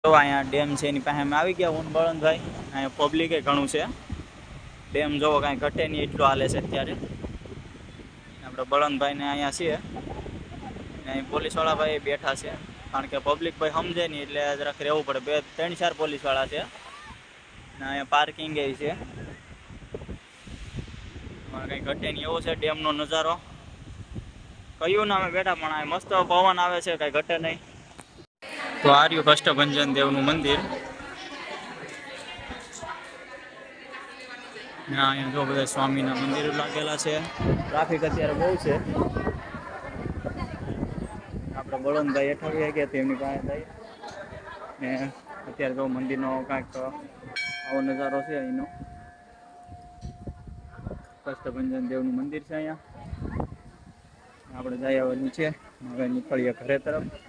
તો અહીંયા ડેમ છે એની પાસે અમે આવી ગયા હું બળવંતભાઈ. અહીંયા પબ્લિક એ ઘણું છે. ડેમ જોવો કાંઈ ઘટે નહીં એટલું હાલે છે અત્યારે. આપણે બળવંતભાઈ ને અહીંયા છીએ. અહીં પોલીસ વાળા ભાઈ બેઠા છે. કારણ કે પબ્લિક ભાઈ સમજે નહીં એટલે જરાક રહેવું પડે. 2-3-4 પોલીસ વાળા છે. ને અહીંયા પાર્કિંગ એ છે. કંઈ ઘટે નહીં એવો છે ડેમનો નજારો. કયું ના અમે બેઠા પણ મસ્ત પવન આવે છે, કઈ ઘટે નહીં. તો આ રહ્યું કષ્ટભંજન દેવનું મંદિર. અહીંયા જો બધા સ્વામીના મંદિરો લાગેલા છે. ટ્રાફિક અત્યારે બહુ છે. આપણે બળવંતભાઈ અઠાવી ગયા તેમની પાસે થઈ ને અત્યારે જો મંદિરનો કાંઈક આવો નજારો છે. અહીંનો કષ્ટભંજન દેવનું મંદિર છે. અહીંયા આપણે જઈ આવવાનું છે. હવે નીકળીએ ઘરે તરફ.